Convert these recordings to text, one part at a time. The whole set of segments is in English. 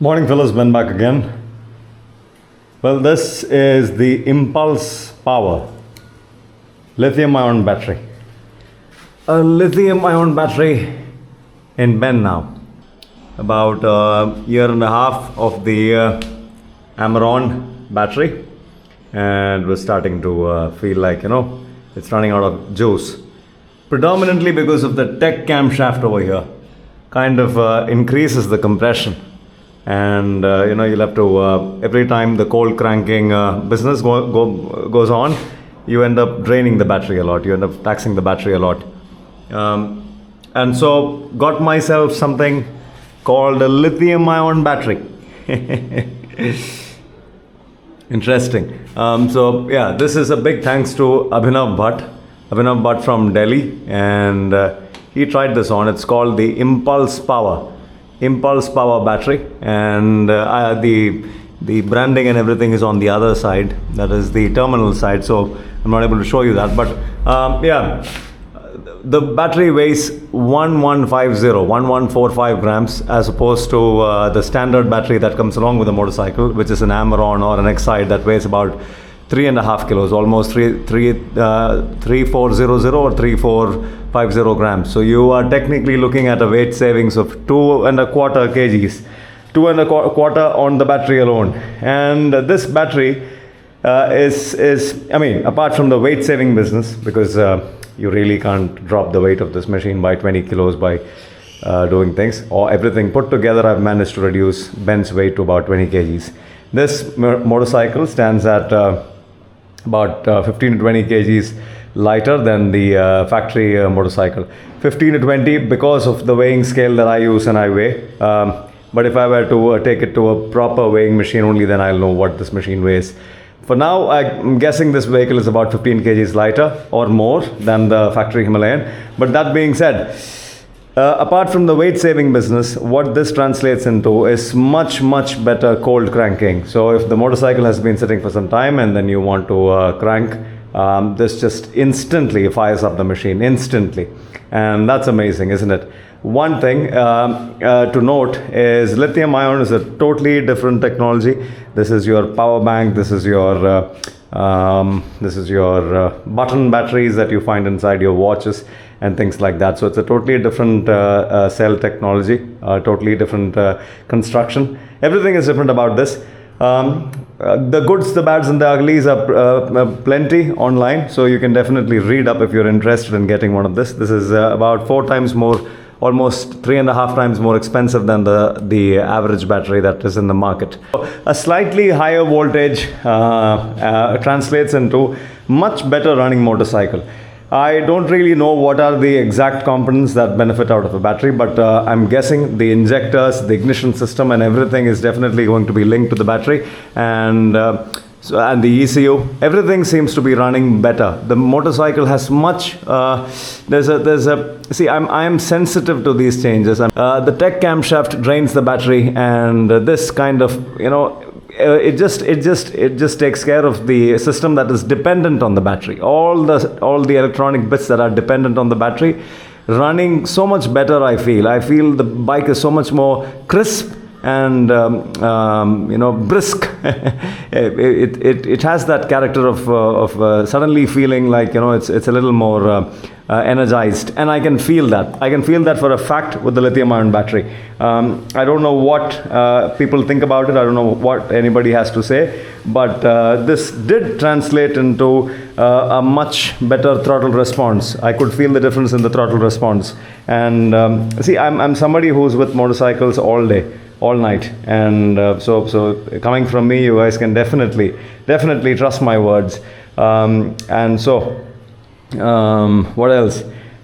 Morning, fellas. Ben back again. Well, this is the Impulse Power lithium ion battery. A lithium ion battery in Ben now. About a year and a half of the Amaron battery, and we're starting to feel like it's running out of juice. Predominantly because of the tech camshaft over here, kind of increases the compression. And you'll have to every time the cold cranking business goes on, you end up draining the battery a lot, you end up taxing the battery a lot. And so got myself something called a lithium ion battery. Interesting. So yeah, this is a big thanks to Abhinav Bhatt from Delhi, and he tried this on. It's called the Impulse Power battery, and the branding and everything is on the other side, that is the terminal side, so I'm not able to show you that, but the battery weighs 1145 grams, as opposed to the standard battery that comes along with the motorcycle, which is an Amaron or an Excite that weighs about 3.5 kilos, almost 3400 or 3450 grams. So you are technically looking at a weight savings of 2.25 kgs, 2.25 on the battery alone. And this battery is apart from the weight saving business, because you really can't drop the weight of this machine by 20 kilos by doing things, or everything put together, I've managed to reduce Ben's weight to about 20 kgs. This motorcycle stands at about 15 to 20 kgs lighter than the factory motorcycle. 15 to 20 because of the weighing scale that I use and I weigh. But if I were to take it to a proper weighing machine, only then I'll know what this machine weighs. For now, I'm guessing this vehicle is about 15 kgs lighter or more than the factory Himalayan. But that being said, apart from the weight saving business, what this translates into is much better cold cranking. So if the motorcycle has been sitting for some time and then you want to crank, this just instantly fires up the machine, instantly. And that's amazing, isn't it? One thing to note is lithium ion is a totally different technology. This is your power bank, this is your button batteries that you find inside your watches and things like that. So it's a totally different cell technology, totally different construction. Everything is different about this. The goods, the bads and the uglies are plenty online, so you can definitely read up if you're interested in getting one of this. This is about 4 times more, almost 3.5 times more expensive than the average battery that is in the market. A slightly higher voltage translates into much better running motorcycle. I don't really know what are the exact components that benefit out of a battery, but I'm guessing the injectors, the ignition system and everything is definitely going to be linked to the battery, and the ECU, everything seems to be running better. The motorcycle has much, I'm sensitive to these changes. The tech camshaft drains the battery, and this kind of, it just takes care of the system that is dependent on the battery. All the electronic bits that are dependent on the battery running so much better. I feel the bike is so much more crisp and brisk. it has that character of suddenly feeling like it's a little more energized, and I can feel that for a fact with the lithium ion battery. I don't know what people think about it. I don't know what anybody has to say, but this did translate into a much better throttle response. I could feel the difference in the throttle response. And I'm somebody who's with motorcycles all day, all night, and so coming from me, you guys can definitely trust my words. And so what else?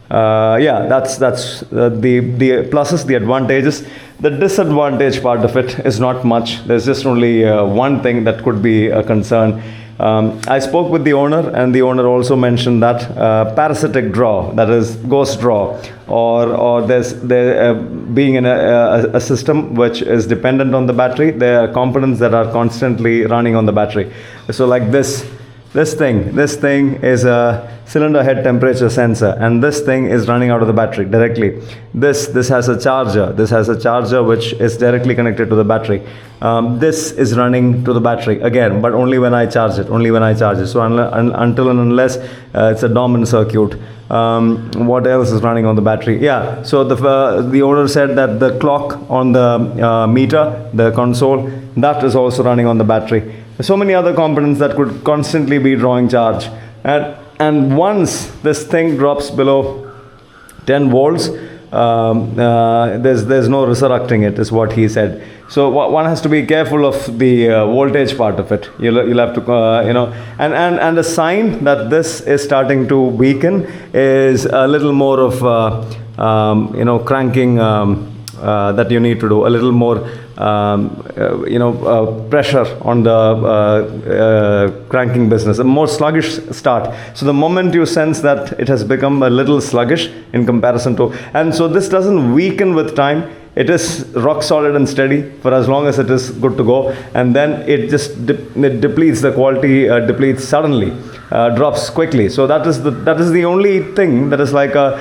That's the pluses, the advantages. The disadvantage part of it is not much. There's just only one thing that could be a concern. I spoke with the owner, and the owner also mentioned that parasitic draw, that is ghost draw, or there being in a system which is dependent on the battery, there are components that are constantly running on the battery. So like this This thing is a cylinder head temperature sensor, and this thing is running out of the battery directly. This has a charger. This has a charger which is directly connected to the battery. This is running to the battery again, but only when I charge it. So until and unless it's a dormant circuit. What else is running on the battery? Yeah. So the owner said that the clock on the meter, the console, that is also running on the battery. So many other components that could constantly be drawing charge, and once this thing drops below 10 volts, there's no resurrecting it, is what he said. So one has to be careful of the voltage part of it. You'll have to and a sign that this is starting to weaken is a little more of cranking that you need to do, a little more pressure on the cranking business, a more sluggish start. So the moment you sense that it has become a little sluggish in comparison to, and so this doesn't weaken with time, it is rock solid and steady for as long as it is good to go, and then it just it depletes, the quality depletes suddenly, drops quickly. So that is the only thing that is like a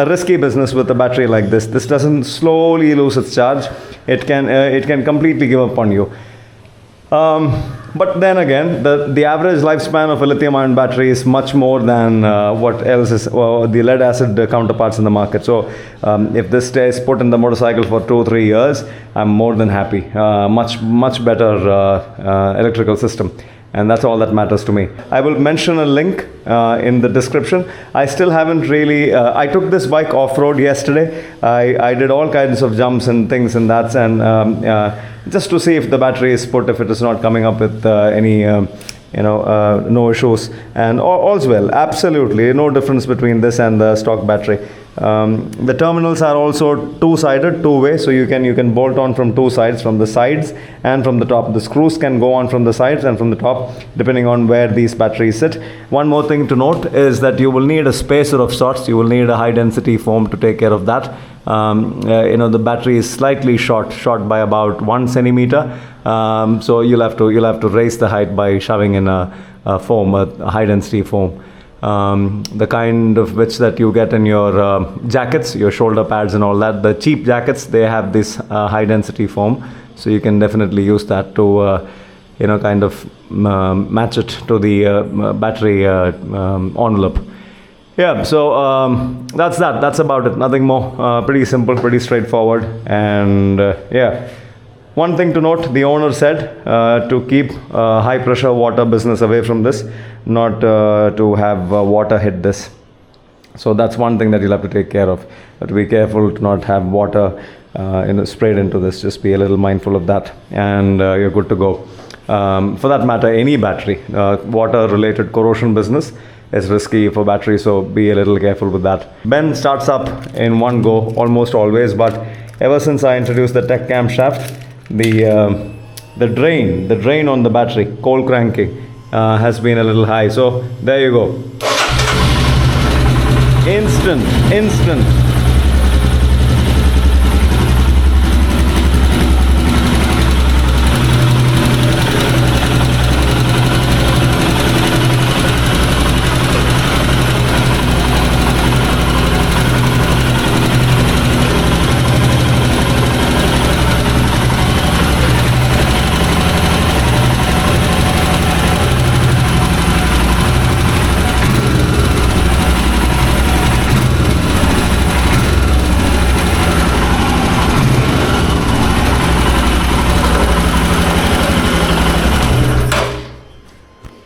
risky business with a battery like this. This doesn't slowly lose its charge. It can completely give up on you. But then again, the average lifespan of a lithium-ion battery is much more than what else is the lead-acid counterparts in the market. So if this stays put in the motorcycle for 2-3 years, I'm more than happy. Much better electrical system. And that's all that matters to me. I will mention a link in the description. I still haven't really, I took this bike off-road yesterday. I did all kinds of jumps and things and that, and just to see if the battery is put, if it is not coming up with any no issues, and all's well. Absolutely no difference between this and the stock battery. The terminals are also two-sided, two-way, so you can bolt on from two sides, from the sides and from the top. The screws can go on from the sides and from the top, depending on where these batteries sit. One more thing to note is that you will need a spacer of sorts. You will need a high-density foam to take care of that. The battery is slightly short by about 1 centimeter. So you'll have to raise the height by shoving in a foam, a high-density foam. The kind of which that you get in your jackets, your shoulder pads and all that. The cheap jackets, they have this high density foam, so you can definitely use that to kind of match it to the battery envelope. Yeah, so that's about it. Nothing more. Pretty simple, pretty straightforward, and yeah. One thing to note, the owner said to keep high pressure water business away from this, not to have water hit this. So that's one thing that you'll have to take care of. But be careful to not have water sprayed into this. Just be a little mindful of that, and you're good to go. For that matter, any battery, water related corrosion business is risky for battery, so be a little careful with that. Ben starts up in one go almost always, but ever since I introduced the tech camshaft, the drain on the battery, cold cranking, has been a little high. So there you go. Instant.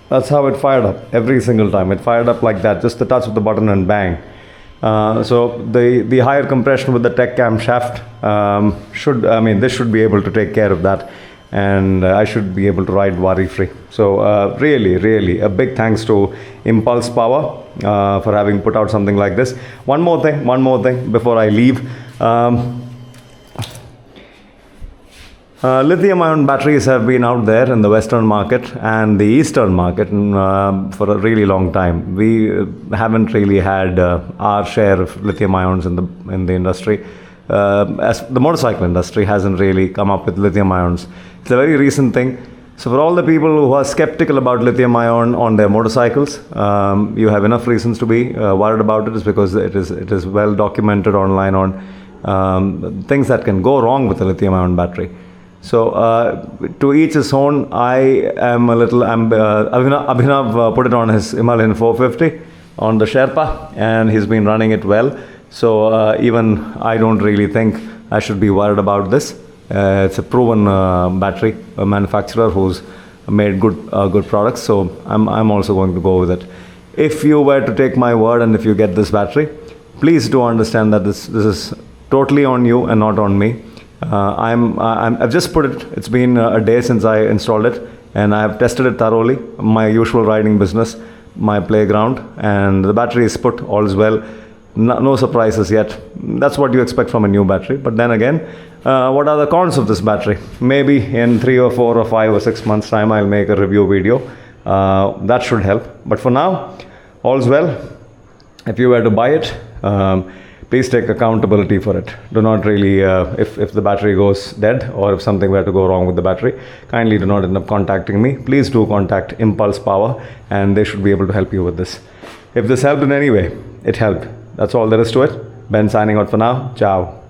That's how it fired up every single time. It fired up like that, just the touch of the button and bang. So the higher compression with the tech camshaft this should be able to take care of that, and I should be able to ride worry-free. So really a big thanks to Impulse Power for having put out something like this. One more thing before I leave. Lithium-ion batteries have been out there in the Western market and the Eastern market for a really long time. We haven't really had our share of lithium-ions in the industry. As the motorcycle industry hasn't really come up with lithium-ions. It's a very recent thing. So for all the people who are skeptical about lithium ion on their motorcycles, you have enough reasons to be worried about it. Is because it is well documented online on things that can go wrong with a lithium ion battery. So to each his own. I am a little Abhinav put it on his Himalayan 450 on the Sherpa, and he's been running it well. So even I don't really think I should be worried about this. It's a proven battery manufacturer who's made good products. So I'm also going to go with it. If you were to take my word and if you get this battery, please do understand that this is totally on you and not on me. I've just put it. It's been a day since I installed it, and I have tested it thoroughly. My usual riding business, my playground, and the battery is put. All is well. No surprises yet. That's what you expect from a new battery. But then again, what are the cons of this battery? Maybe in 3 or 4 or 5 or 6 months time, I'll make a review video. That should help. But for now, all's well. If you were to buy it, please take accountability for it. Do not really, if the battery goes dead or if something were to go wrong with the battery, kindly do not end up contacting me. Please do contact Impulse Power, and they should be able to help you with this. If this helped in any way, it helped. That's all there is to it. Ben signing out for now. Ciao.